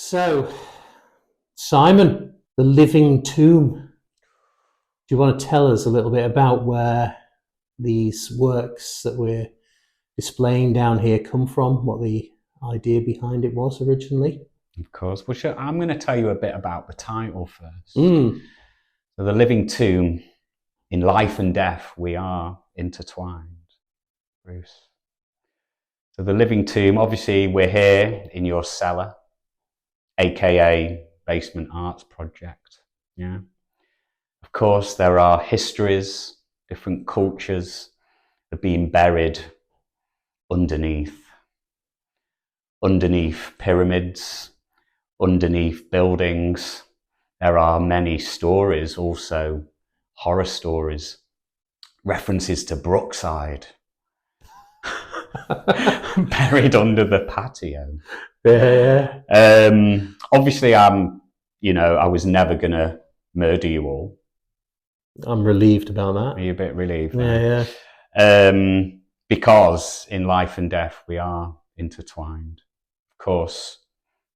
So, Simon, the living tomb. Do you want to tell us a little bit about where these works that we're displaying down here come from? What the idea behind it was originally? Of course. Well, sure, I'm going to tell you a bit about the title first. Mm. So, the living tomb, in life and death, we are intertwined, Bruce. So, the living tomb, obviously, we're here in your cellar, aka Basement Arts Project. Yeah. Of course, there are histories, different cultures that are being buried underneath pyramids, underneath buildings. There are many stories, also horror stories, references to Brookside, buried under the patio. Yeah. Obviously, I was never going to murder you all. I'm relieved about that. Are you a bit relieved? Yeah. Because in life and death, we are intertwined. Of course,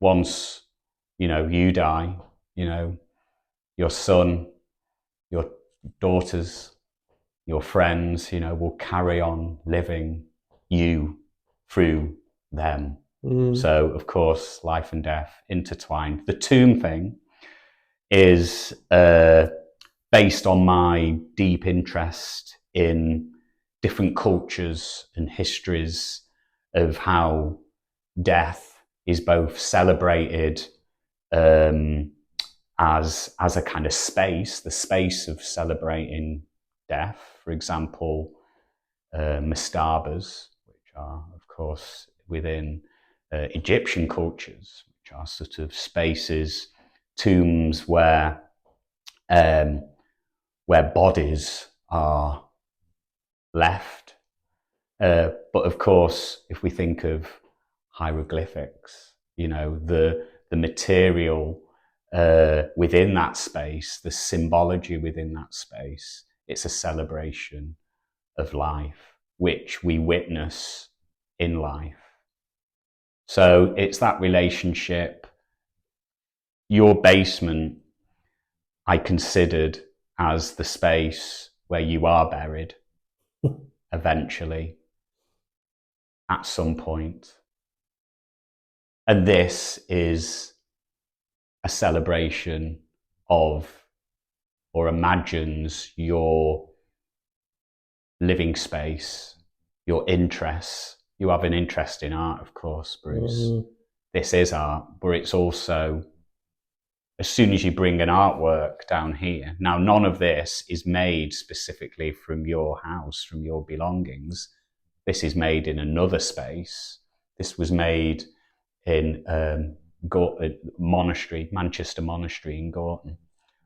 once, you die, your son, your daughters, your friends, will carry on living you through them. So, of course, life and death intertwined. The tomb thing is based on my deep interest in different cultures and histories of how death is both celebrated as a kind of space, the space of celebrating death. For example, mastabas, which are, of course, within Egyptian cultures, which are sort of spaces, tombs where bodies are left. But of course, if we think of hieroglyphics, the material within that space, the symbology within that space, it's a celebration of life, which we witness in life. So it's that relationship. Your basement, I considered as the space where you are buried eventually, at some point. And this is a celebration of, or imagines, your living space, your interests. You have an interest in art, of course, Bruce. This is art, but it's also, as soon as you bring an artwork down here, now none of this is made specifically from your house, from your belongings. This is made in another space. This was made in monastery, Manchester Monastery in Gorton.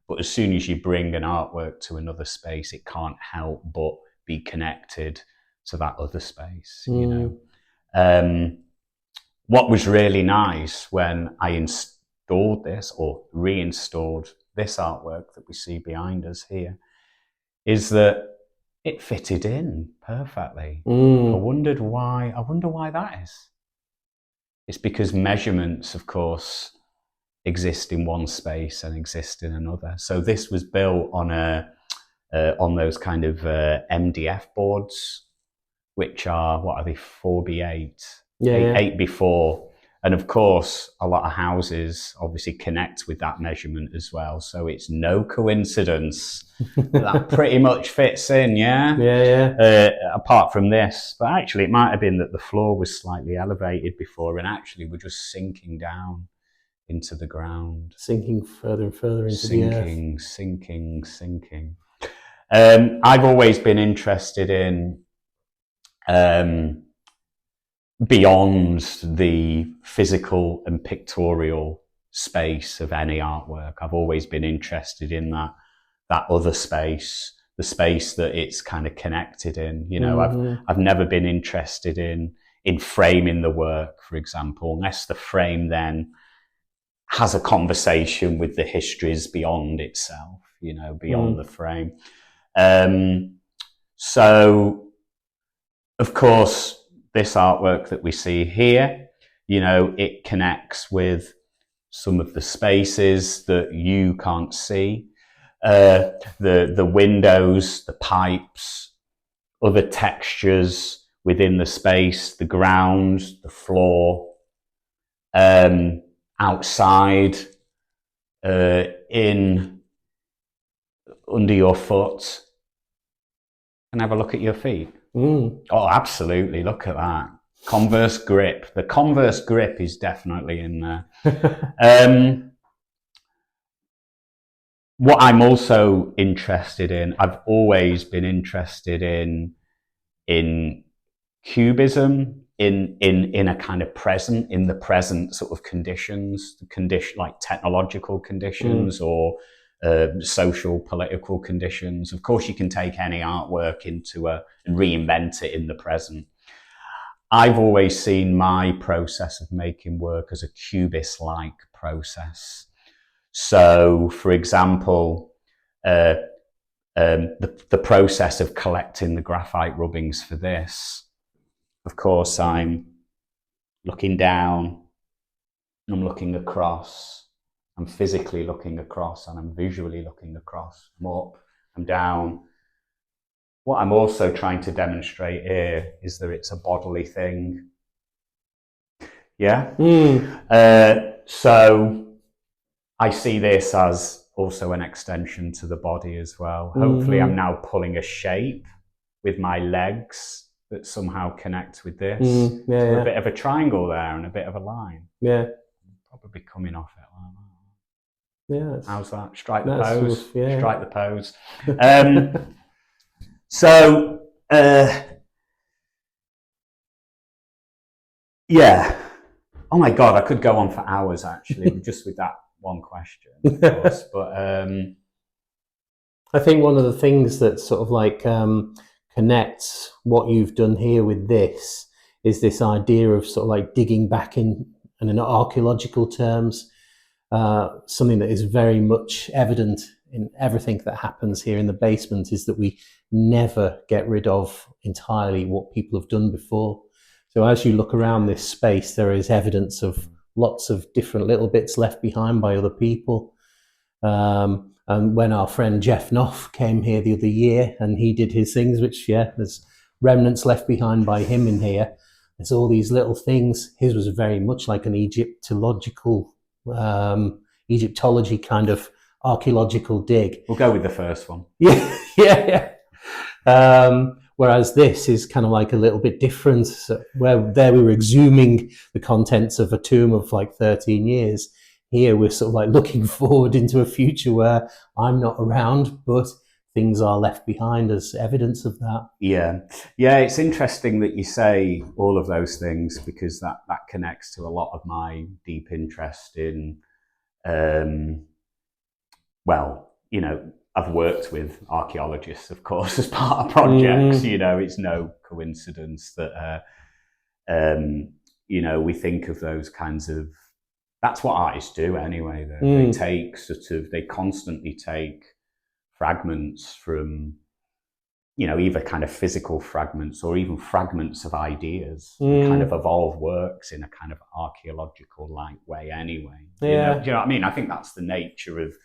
But as soon as you bring an artwork to another space, it can't help but be connected to that other space, What was really nice when I installed this or reinstalled this artwork that we see behind us here is that it fitted in perfectly. I wonder why that is. It's because measurements, of course, exist in one space and exist in another. So this was built on on those kind of MDF boards, which are, what are they, 4x8, 8x4. And of course, a lot of houses obviously connect with that measurement as well. So it's no coincidence that pretty much fits in, apart from this. But actually, it might have been that the floor was slightly elevated before, and actually we're just sinking down into the ground. Sinking further and further into the earth. Sinking. I've always been interested in beyond the physical and pictorial space of any artwork. I've always been interested in that other space, the space that it's kind of connected in. I've never been interested in framing the work, for example, unless the frame then has a conversation with the histories beyond itself, beyond the frame. So, of course, this artwork that we see here, it connects with some of the spaces that you can't see, the windows, the pipes, other textures within the space, the ground, the floor, outside, in under your foot, and have a look at your feet. Oh, absolutely! Look at that Converse grip. The Converse grip is definitely in there. What I'm also interested in, I've always been interested in cubism, in a kind of present, in the present sort of conditions, like technological conditions or social, political conditions. Of course, you can take any artwork and reinvent it in the present. I've always seen my process of making work as a cubist-like process. So, for example, the process of collecting the graphite rubbings for this, of course, I'm looking down, I'm looking across, I'm physically looking across, and I'm visually looking across. I'm up, I'm down. What I'm also trying to demonstrate here is that it's a bodily thing. Yeah? So I see this as also an extension to the body as well. Hopefully I'm now pulling a shape with my legs that somehow connects with this. A bit of a triangle there and a bit of a line. Yeah. Probably coming off it like that. Yeah. How's that? Strike the pose. Sort of, yeah. Strike the pose. So, yeah. Oh my God, I could go on for hours actually, just with that one question, of course. But I think one of the things that sort of like connects what you've done here with this is this idea of sort of like digging back in archaeological terms, something that is very much evident in everything that happens here in the basement is that we never get rid of entirely what people have done before. So as you look around this space, there is evidence of lots of different little bits left behind by other people. And when our friend Jeff Knopf came here the other year and he did his things, which, there's remnants left behind by him in here. There's all these little things. His was very much like an Egyptology kind of archaeological dig. We'll go with the first one. Yeah. Whereas this is kind of like a little bit different. So where there we were exhuming the contents of a tomb of like 13 years. Here we're sort of like looking forward into a future where I'm not around, but things are left behind as evidence of that. Yeah. It's interesting that you say all of those things because that connects to a lot of my deep interest in, I've worked with archaeologists, of course, as part of projects. It's no coincidence that, we think of those kinds of. That's what artists do anyway. They constantly take fragments from, either kind of physical fragments or even fragments of ideas and kind of evolve works in a kind of archaeological-like way anyway. Do you know what I mean? I think that's the nature of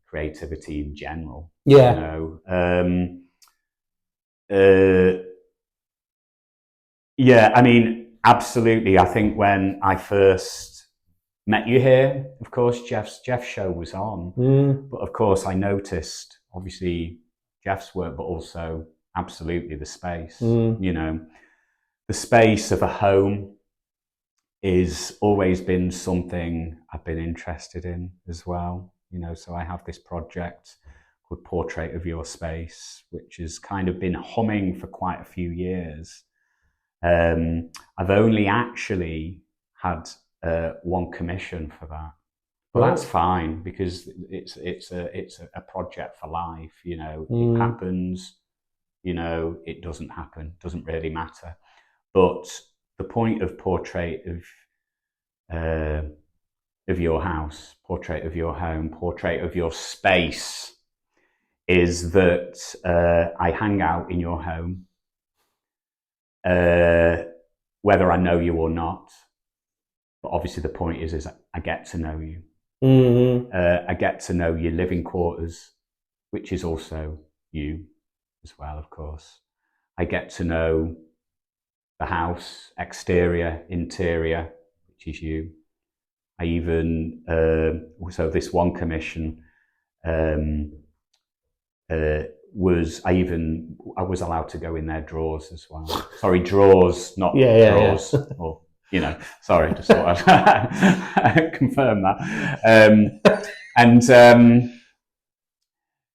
creativity in general. Absolutely. I think when I first met you here, of course, Jeff's show was on. But of course, I noticed, obviously, Jeff's work, but also absolutely the space. The space of a home is always been something I've been interested in as well. So I have this project called Portrait of Your Space, which has kind of been humming for quite a few years. I've only actually had one commission for that, but that's fine because it's a project for life. It happens. It doesn't happen. Doesn't really matter. But the point of Portrait of your house, Portrait of your home, Portrait of your space is that I hang out in your home. Whether I know you or not, But obviously the point is I get to know you. Mm-hmm. I get to know your living quarters, which is also you as well, of course. I get to know the house, exterior, interior, which is you. I even, so this one commission um, I was allowed to go in their drawers as well. Sorry, drawers, not drawers. Yeah. Or, sorry, just thought I'd confirm that.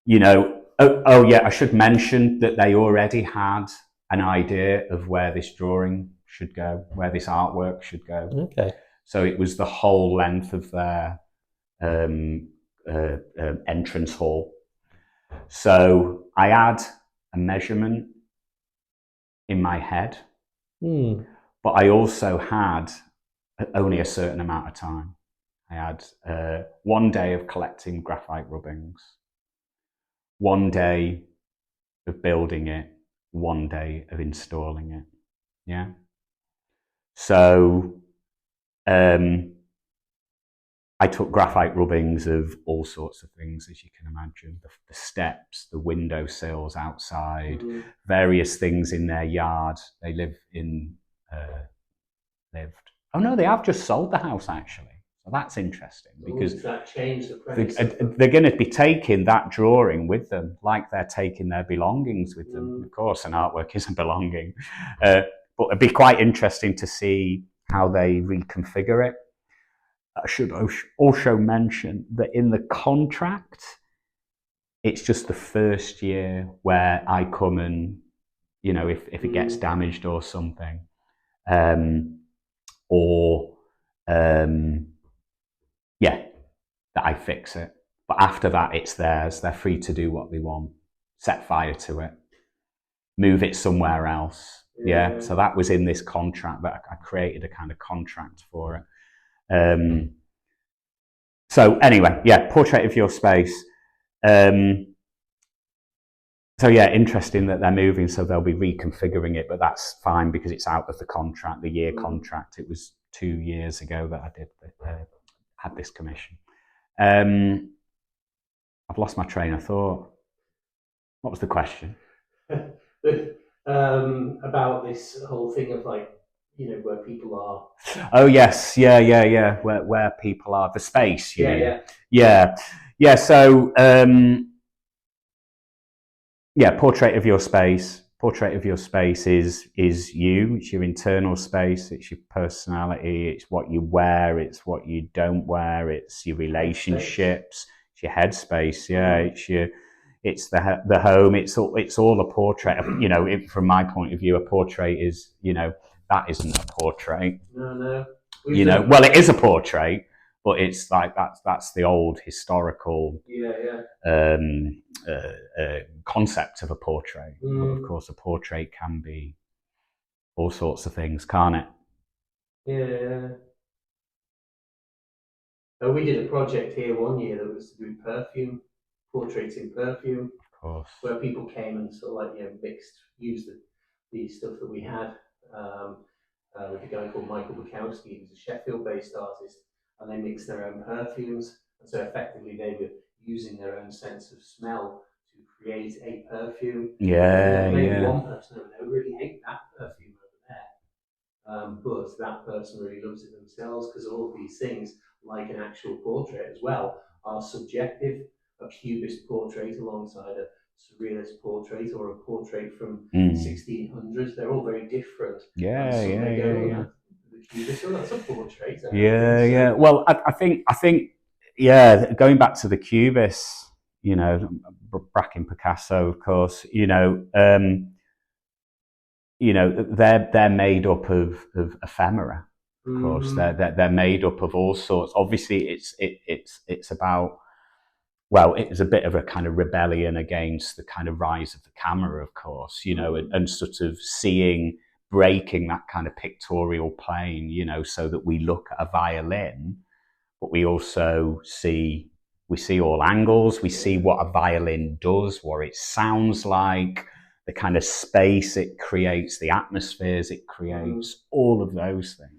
Yeah, I should mention that they already had an idea of where this drawing should go, where this artwork should go. Okay. So it was the whole length of their entrance hall. So I had a measurement in my head, but I also had only a certain amount of time. I had 1 day of collecting graphite rubbings, 1 day of building it, 1 day of installing it. Yeah. So I took graphite rubbings of all sorts of things, as you can imagine. The steps, the window sills outside, various things in their yard. They live in, oh no, they have just sold the house actually. So that's interesting because that changed the premise they're going to be taking that drawing with them, like they're taking their belongings with them. Of course, an artwork is a belonging, but it'd be quite interesting to see how they reconfigure it. I should also mention that in the contract, it's just the first year where I come and, if it gets damaged or something, that I fix it. But after that, it's theirs. They're free to do what they want, set fire to it, move it somewhere else. Yeah. So that was in this contract, that I created a kind of contract for it. So anyway, yeah, portrait of your space. So yeah, interesting that they're moving, so they'll be reconfiguring it, but that's fine because it's out of the contract, the year contract. It was 2 years ago that I had this commission. I've lost my train of thought. What was the question? About this whole thing of where people are. Oh yes, yeah. Where people are, the space. You mean? Yeah. So portrait of your space. Portrait of your space is you. It's your internal space. It's your personality. It's what you wear. It's what you don't wear. It's your relationships. It's your headspace. Yeah. It's the home. It's all a portrait. From my point of view, a portrait is that isn't a portrait. No. Well, it is a portrait, but it's like that's the old historical concept of a portrait. But of course, a portrait can be all sorts of things, can't it? Yeah. We did a project here one year that was to do perfume, portraiting perfume. Of course. Where people came and sort of used the stuff that we had. With a guy called Michael Bukowski, who's a Sheffield-based artist, and they mixed their own perfumes. And so effectively they were using their own sense of smell to create a perfume. Yeah. Maybe one person over there really hate that perfume over there. But that person really loves it themselves, because all of these things, like an actual portrait as well, are subjective. A cubist portrait alongside a surrealist portrait or a portrait from 1600s, they're all very different. Yeah. The cubist, that's a portrait. Yeah. Well, I think going back to the cubists, Bracken, Picasso, of course, they're made up of ephemera. Of course, they're made up of all sorts. Obviously, it's about, well, it was a bit of a kind of rebellion against the kind of rise of the camera, of course, and sort of breaking that kind of pictorial plane, so that we look at a violin, but we also see all angles. We see what a violin does, what it sounds like, the kind of space it creates, the atmospheres it creates, all of those things.